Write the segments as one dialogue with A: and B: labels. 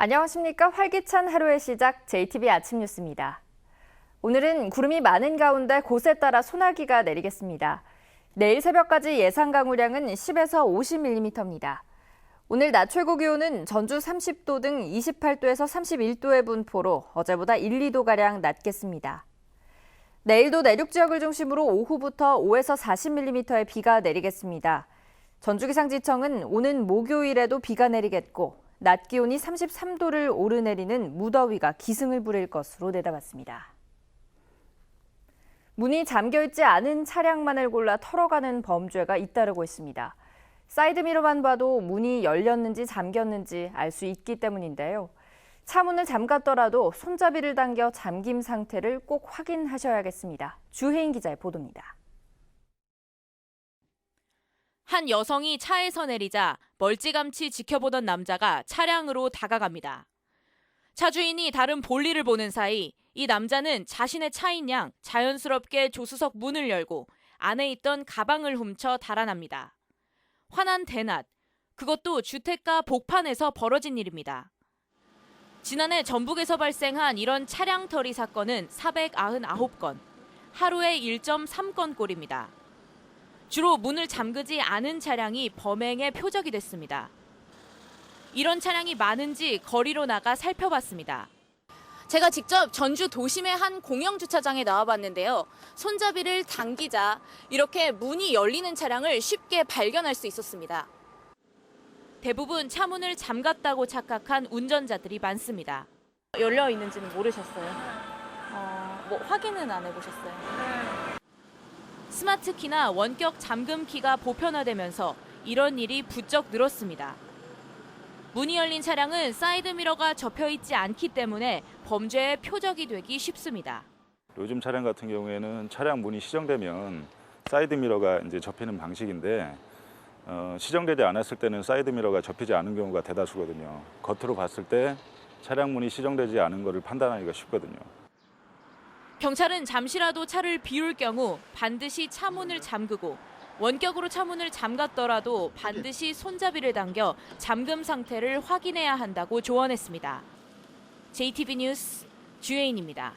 A: 안녕하십니까. 활기찬 하루의 시작 JTB 아침 뉴스입니다. 오늘은 구름이 많은 가운데 곳에 따라 소나기가 내리겠습니다. 내일 새벽까지 예상 강우량은 10에서 50mm입니다. 오늘 낮 최고 기온은 전주 30도 등 28도에서 31도의 분포로 어제보다 1, 2도가량 낮겠습니다. 내일도 내륙 지역을 중심으로 오후부터 5에서 40mm의 비가 내리겠습니다. 전주기상지청은 오는 목요일에도 비가 내리겠고 낮 기온이 33도를 오르내리는 무더위가 기승을 부릴 것으로 내다봤습니다. 문이 잠겨있지 않은 차량만을 골라 털어가는 범죄가 잇따르고 있습니다. 사이드미러만 봐도 문이 열렸는지 잠겼는지 알 수 있기 때문인데요. 차 문을 잠갔더라도 손잡이를 당겨 잠김 상태를 꼭 확인하셔야겠습니다. 주혜인 기자의 보도입니다.
B: 한 여성이 차에서 내리자 멀찌감치 지켜보던 남자가 차량으로 다가갑니다. 차 주인이 다른 볼일을 보는 사이 이 남자는 자신의 차인 양 자연스럽게 조수석 문을 열고 안에 있던 가방을 훔쳐 달아납니다. 화난 대낮, 그것도 주택가 복판에서 벌어진 일입니다. 지난해 전북에서 발생한 이런 차량 털이 사건은 499건, 하루에 1.3건꼴입니다. 주로 문을 잠그지 않은 차량이 범행의 표적이 됐습니다. 이런 차량이 많은지 거리로 나가 살펴봤습니다. 제가 직접 전주 도심의 한 공영주차장에 나와봤는데요. 손잡이를 당기자 이렇게 문이 열리는 차량을 쉽게 발견할 수 있었습니다. 대부분 차 문을 잠갔다고 착각한 운전자들이 많습니다. 열려 있는지는 모르셨어요? 확인은 안 해보셨어요? 스마트키나 원격 잠금키가 보편화되면서 이런 일이 부쩍 늘었습니다. 문이 열린 차량은 사이드미러가 접혀있지 않기 때문에 범죄의 표적이 되기 쉽습니다.
C: 요즘 차량 같은 경우에는 차량 문이 시정되면 사이드미러가 이제 접히는 방식인데 시정되지 않았을 때는 사이드미러가 접히지 않은 경우가 대다수거든요. 겉으로 봤을 때 차량 문이 시정되지 않은 것을 판단하기가 쉽거든요.
B: 경찰은 잠시라도 차를 비울 경우 반드시 차 문을 잠그고 원격으로 차 문을 잠갔더라도 반드시 손잡이를 당겨 잠금 상태를 확인해야 한다고 조언했습니다. JTB 뉴스 주혜인입니다.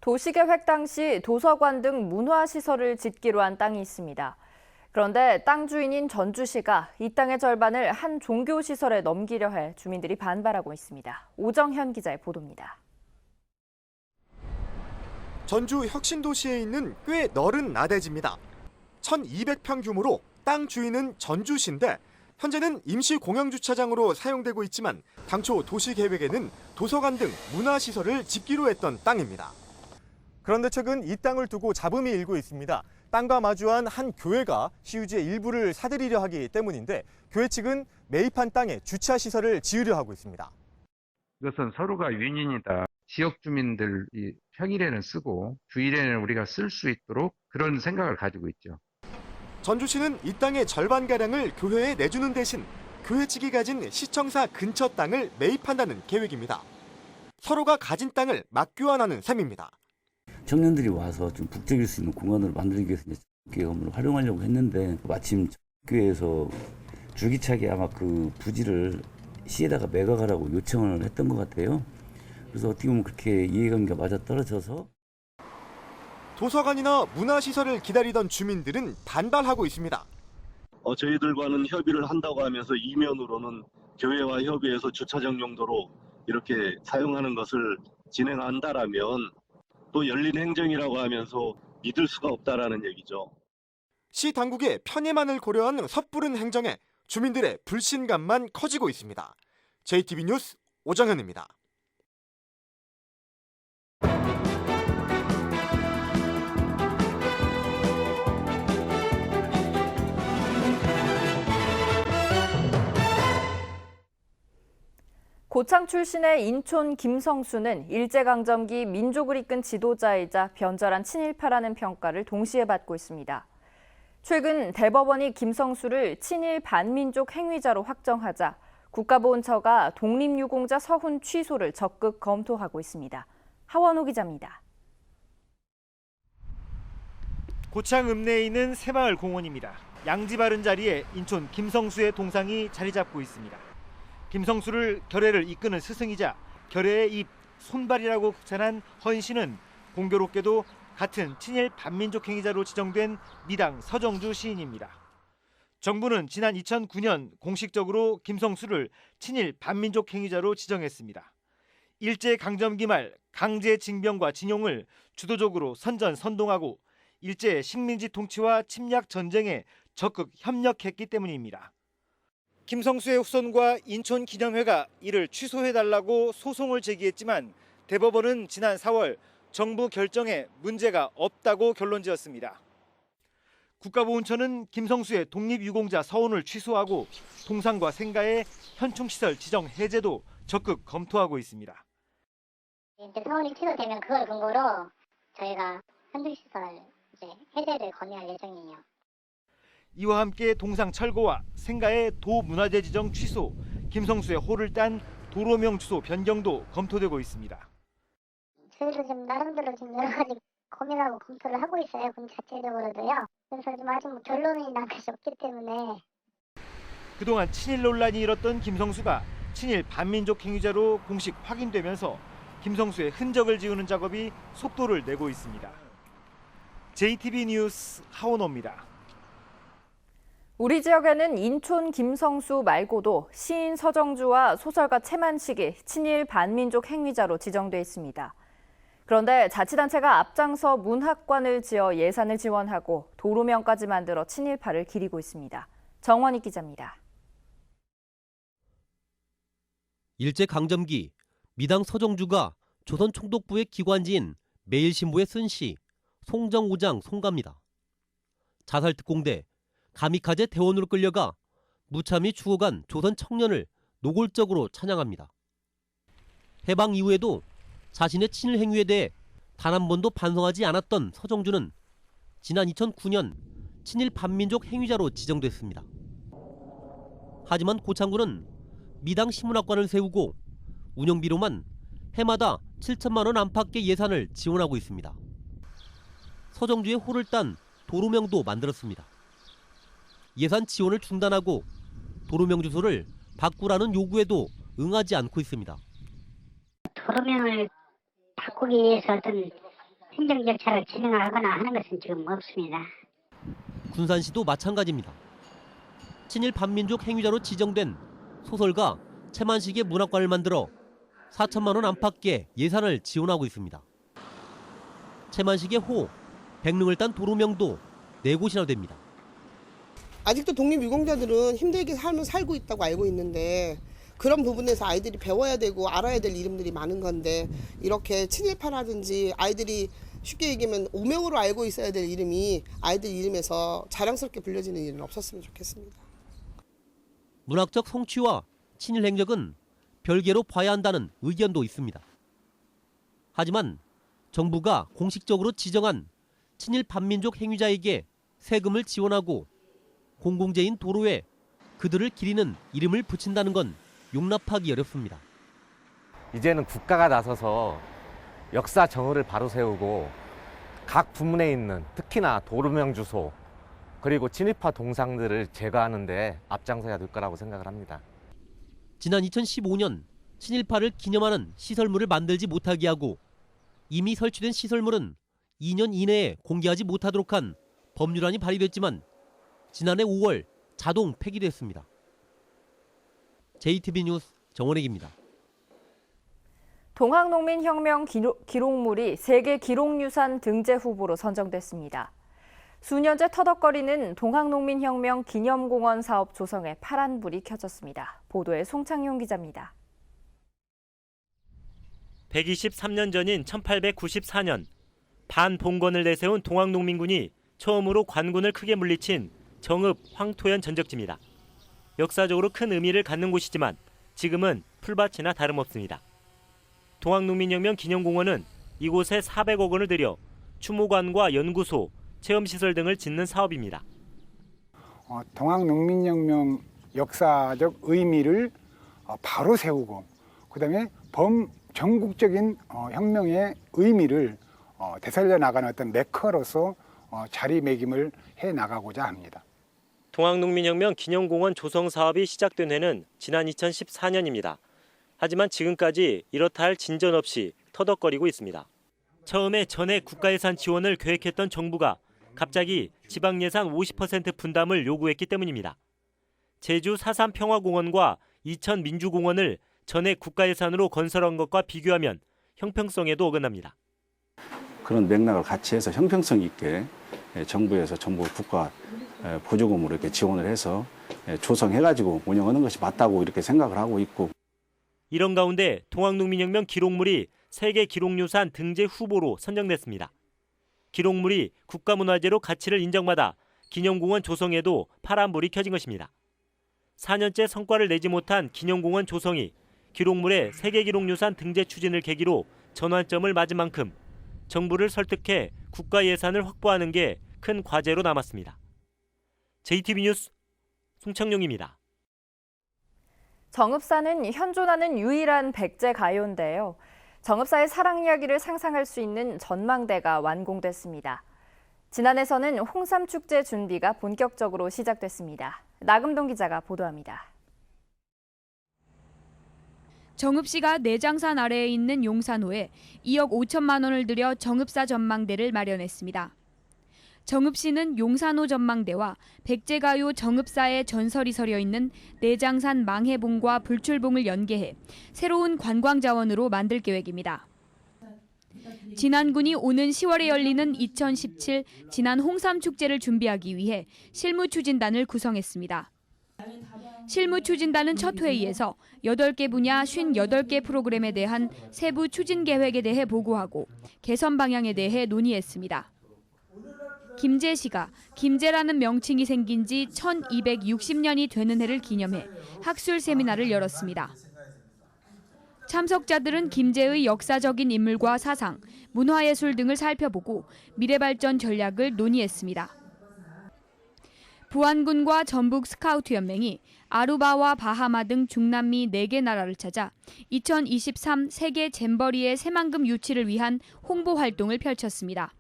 A: 도시계획 당시 도서관 등 문화시설을 짓기로 한 땅이 있습니다. 그런데 땅 주인인 전주시가 이 땅의 절반을 한 종교시설에 넘기려 해 주민들이 반발하고 있습니다. 오정현 기자의 보도입니다.
D: 전주 혁신도시에 있는 꽤 넓은 나대지입니다. 1200평 규모로 땅 주인은 전주시인데 현재는 임시 공영주차장으로 사용되고 있지만 당초 도시계획에는 도서관 등 문화시설을 짓기로 했던 땅입니다. 그런데 최근 이 땅을 두고 잡음이 일고 있습니다. 땅과 마주한 한 교회가 시유지의 일부를 사들이려 하기 때문인데 교회 측은 매입한 땅에 주차시설을 지으려 하고 있습니다.
E: 이것은 서로가 윈윈이다. 지역 주민들이 평일에는 쓰고 주일에는 우리가 쓸 수 있도록 그런 생각을 가지고 있죠.
D: 전주시는 이 땅의 절반가량을 교회에 내주는 대신 교회 측이 가진 시청사 근처 땅을 매입한다는 계획입니다. 서로가 가진 땅을 맞교환하는 셈입니다.
F: 청년들이 와서 좀 북적일 수 있는 공간으로 만들기 위해서 계획을 활용하려고 했는데 마침 교회에서 줄기차게 아마 그 부지를 시에다가 매각하라고 요청을 했던 것 같아요. 그래서 어떻게 보면 그렇게 이해관계가 맞아떨어져서
D: 도서관이나 문화시설을 기다리던 주민들은 반발하고 있습니다.
G: 저희들과는 협의를 한다고 하면서 이면으로는 교회와 협의해서 주차장 용도로 이렇게 사용하는 것을 진행한다라면 또 열린 행정이라고 하면서 믿을 수가 없다라는 얘기죠.
D: 시 당국의 편의만을 고려한 섣부른 행정에 주민들의 불신감만 커지고 있습니다. JTB 뉴스 오정현입니다.
A: 고창 출신의 인촌 김성수는 일제강점기 민족을 이끈 지도자이자 변절한 친일파라는 평가를 동시에 받고 있습니다. 최근 대법원이 김성수를 친일 반민족 행위자로 확정하자 국가보훈처가 독립유공자 서훈 취소를 적극 검토하고 있습니다. 하원호 기자입니다.
H: 고창 읍내에 있는 새마을 공원입니다. 양지 바른 자리에 인촌 김성수의 동상이 자리 잡고 있습니다. 김성수를 결의를 이끄는 스승이자 결의의 입, 손발이라고 전한 헌 씨는 공교롭게도 같은 친일 반민족 행위자로 지정된 미당 서정주 시인입니다. 정부는 지난 2009년 공식적으로 김성수를 친일 반민족 행위자로 지정했습니다. 일제강점기 말 강제징병과 징용을 주도적으로 선전선동하고 일제 식민지 통치와 침략 전쟁에 적극 협력했기 때문입니다. 김성수의 후손과 인천기념회가 이를 취소해달라고 소송을 제기했지만 대법원은 지난 4월 정부 결정에 문제가 없다고 결론지었습니다. 국가보훈처는 김성수의 독립유공자 서원을 취소하고 동상과 생가의 현충시설 지정 해제도 적극 검토하고 있습니다.
I: 이제 서원이 취소되면 그걸 근거로 저희가 현충시설 해제를 건의할 예정이에요.
H: 이와 함께 동상 철거와 생가의 도문화재 지정 취소, 김성수의 호를 딴 도로명 주소 변경도 검토되고 있습니다.
I: 저희도 지금 나름대로 지금 여러 가지 고민하고 검토를 하고 있어요. 군 자체적으로도요. 그래서 지금 아직 결론이 난 것이 없기 때문에.
H: 그동안 친일 논란이 일었던 김성수가 친일 반민족 행위자로 공식 확인되면서 김성수의 흔적을 지우는 작업이 속도를 내고 있습니다. JTB 뉴스 하원호입니다.
A: 우리 지역에는 인촌 김성수 말고도 시인 서정주와 소설가 채만식이 친일 반민족 행위자로 지정돼 있습니다. 그런데 자치단체가 앞장서 문학관을 지어 예산을 지원하고 도로명까지 만들어 친일파를 기리고 있습니다. 정원희 기자입니다.
J: 일제강점기 미당 서정주가 조선총독부의 기관지인 매일신부에 쓴 시 송정오장 송가입니다. 자살특공대 가미카제 대원으로 끌려가 무참히 죽어간 조선 청년을 노골적으로 찬양합니다. 해방 이후에도 자신의 친일 행위에 대해 단 한 번도 반성하지 않았던 서정주는 지난 2009년 친일 반민족 행위자로 지정됐습니다. 하지만 고창군은 미당 시문학관을 세우고 운영비로만 해마다 7천만 원 안팎의 예산을 지원하고 있습니다. 서정주의 호를 딴 도로명도 만들었습니다. 예산 지원을 중단하고 도로명 주소를 바꾸라는 요구에도 응하지 않고 있습니다.
I: 도로명을 바꾸기 위해서 어떤 행정 절차를 진행하거나 하는 것은 지금 없습니다.
J: 군산시도 마찬가지입니다. 친일 반민족 행위자로 지정된 소설가 채만식의 문학관을 만들어 4천만 원 안팎의 예산을 지원하고 있습니다. 채만식의 호, 백릉을 딴 도로명도 4곳이나 됩니다.
K: 아직도 독립유공자들은 힘들게 삶을 살고 있다고 알고 있는데 그런 부분에서 아이들이 배워야 되고 알아야 될 이름들이 많은 건데 이렇게 친일파라든지 아이들이 쉽게 얘기하면 오명으로 알고 있어야 될 이름이 아이들 이름에서 자랑스럽게 불려지는 일은 없었으면 좋겠습니다.
J: 문학적 성취와 친일 행적은 별개로 봐야 한다는 의견도 있습니다. 하지만 정부가 공식적으로 지정한 친일 반민족 행위자에게 세금을 지원하고 공공재인 도로에 그들을 기리는 이름을 붙인다는 건 용납하기 어렵습니다.
L: 이제는 국가가 나서서 역사 정의를 바로 세우고 각 부문에 있는 특히나 도로명 주소 그리고 친일파 동상들을 제거하는 데 앞장서야 될 거라고 생각을 합니다.
J: 지난 2015년 친일파를 기념하는 시설물을 만들지 못하게 하고 이미 설치된 시설물은 2년 이내에 공개하지 못하도록 한 법률안이 발의됐지만 지난해 5월 자동 폐기됐습니다. JTB 뉴스 정원익입니다.
A: 동학농민혁명 기록물이 세계 기록유산 등재 후보로 선정됐습니다. 수년째 터덕거리는 동학농민혁명 기념공원 사업 조성에 파란불이 켜졌습니다. 보도에 송창용 기자입니다.
H: 123년 전인 1894년 반봉건을 내세운 동학농민군이 처음으로 관군을 크게 물리친 정읍 황토현 전적지입니다. 역사적으로 큰 의미를 갖는 곳이지만 지금은 풀밭이나 다름없습니다. 동학농민혁명 기념공원은 이곳에 400억 원을 들여 추모관과 연구소, 체험시설 등을 짓는 사업입니다.
M: 동학농민혁명 역사적 의미를 바로 세우고 그다음에 전국적인 혁명의 의미를 되살려 나가는 어떤 메커로서 자리매김을 해 나가고자 합니다.
N: 동학농민혁명 기념공원 조성 사업이 시작된 해는 지난 2014년입니다. 하지만 지금까지 이렇다 할 진전 없이 터덕거리고 있습니다. 처음에 전액 국가예산 지원을 계획했던 정부가 갑자기 지방예산 50% 분담을 요구했기 때문입니다. 제주 4.3 평화공원과 이천 민주공원을 전액 국가예산으로 건설한 것과 비교하면 형평성에도 어긋납니다.
O: 그런 맥락을 같이 해서 형평성 있게 정부에서 전부 국가 보조금으로 이렇게 지원을 해서 조성해가지고 운영하는 것이 맞다고 이렇게 생각을 하고 있고.
N: 이런 가운데 동학농민혁명 기록물이 세계 기록유산 등재 후보로 선정됐습니다. 기록물이 국가문화재로 가치를 인정받아 기념공원 조성에도 파란불이 켜진 것입니다. 4년째 성과를 내지 못한 기념공원 조성이 기록물의 세계기록유산 등재 추진을 계기로 전환점을 맞은 만큼 정부를 설득해 국가 예산을 확보하는 게 큰 과제로 남았습니다. JTB 뉴스 송창용입니다.
A: 정읍사는 현존하는 유일한 백제 가요인데요. 정읍사의 사랑 이야기를 상상할 수 있는 전망대가 완공됐습니다. 진안에서는 홍삼축제 준비가 본격적으로 시작됐습니다. 나금동 기자가 보도합니다.
P: 정읍시가 내장산 아래에 있는 용산호에 2억 5천만 원을 들여 정읍사 전망대를 마련했습니다. 정읍시는 용산호 전망대와 백제가요 정읍사의 전설이 서려 있는 내장산 망해봉과 불출봉을 연계해 새로운 관광자원으로 만들 계획입니다. 진안군이 오는 10월에 열리는 2017 진안 홍삼축제를 준비하기 위해 실무추진단을 구성했습니다. 실무추진단은 첫 회의에서 8개 분야 58개 프로그램에 대한 세부 추진 계획에 대해 보고하고 개선 방향에 대해 논의했습니다. 김제시가 김제라는 명칭이 생긴 지 1260년이 되는 해를 기념해 학술 세미나를 열었습니다. 참석자들은 김제의 역사적인 인물과 사상, 문화예술 등을 살펴보고 미래발전 전략을 논의했습니다. 부안군과 전북 스카우트연맹이 아루바와 바하마 등 중남미 4개 나라를 찾아 2023 세계 잼버리의 새만금 유치를 위한 홍보 활동을 펼쳤습니다.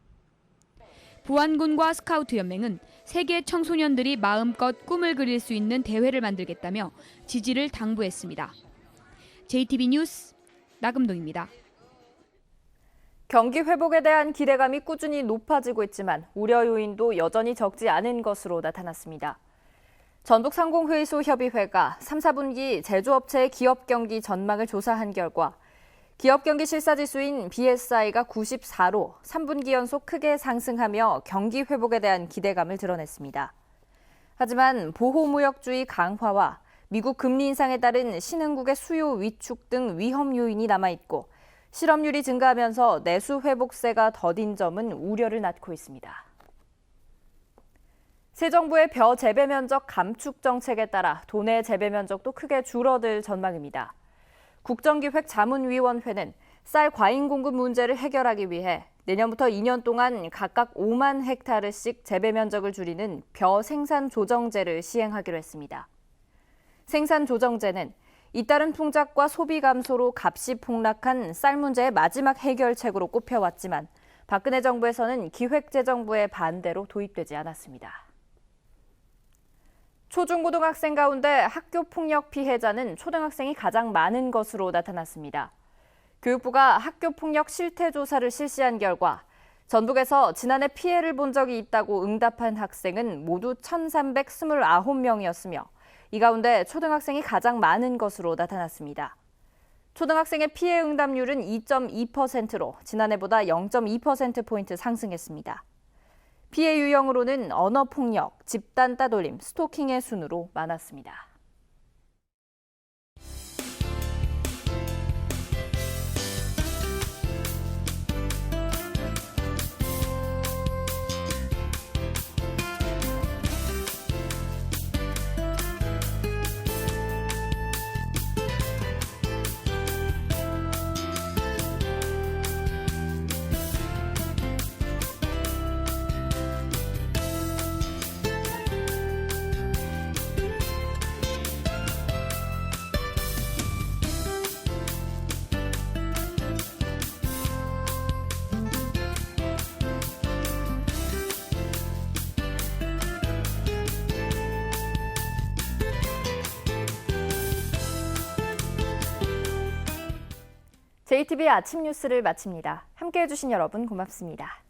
P: 부안군과 스카우트연맹은 세계 청소년들이 마음껏 꿈을 그릴 수 있는 대회를 만들겠다며 지지를 당부했습니다. JTB 뉴스 나금동입니다.
A: 경기 회복에 대한 기대감이 꾸준히 높아지고 있지만 우려 요인도 여전히 적지 않은 것으로 나타났습니다. 전북상공회의소협의회가 3, 4분기 제조업체의 기업 경기 전망을 조사한 결과 기업 경기 실사지수인 BSI가 94로 3분기 연속 크게 상승하며 경기 회복에 대한 기대감을 드러냈습니다. 하지만 보호무역주의 강화와 미국 금리 인상에 따른 신흥국의 수요 위축 등 위험 요인이 남아있고 실업률이 증가하면서 내수 회복세가 더딘 점은 우려를 낳고 있습니다. 새 정부의 벼 재배 면적 감축 정책에 따라 도내 재배 면적도 크게 줄어들 전망입니다. 국정기획자문위원회는 쌀 과잉 공급 문제를 해결하기 위해 내년부터 2년 동안 각각 5만 헥타르씩 재배 면적을 줄이는 벼 생산 조정제를 시행하기로 했습니다. 생산 조정제는 잇따른 풍작과 소비 감소로 값이 폭락한 쌀 문제의 마지막 해결책으로 꼽혀왔지만 박근혜 정부에서는 기획재정부의 반대로 도입되지 않았습니다. 초중고등학생 가운데 학교폭력 피해자는 초등학생이 가장 많은 것으로 나타났습니다. 교육부가 학교폭력 실태조사를 실시한 결과 전북에서 지난해 피해를 본 적이 있다고 응답한 학생은 모두 1,329명이었으며 이 가운데 초등학생이 가장 많은 것으로 나타났습니다. 초등학생의 피해 응답률은 2.2%로 지난해보다 0.2%포인트 상승했습니다. 피해 유형으로는 언어폭력, 집단 따돌림, 스토킹의 순으로 많았습니다. JTBC 아침 뉴스를 마칩니다. 함께해 주신 여러분 고맙습니다.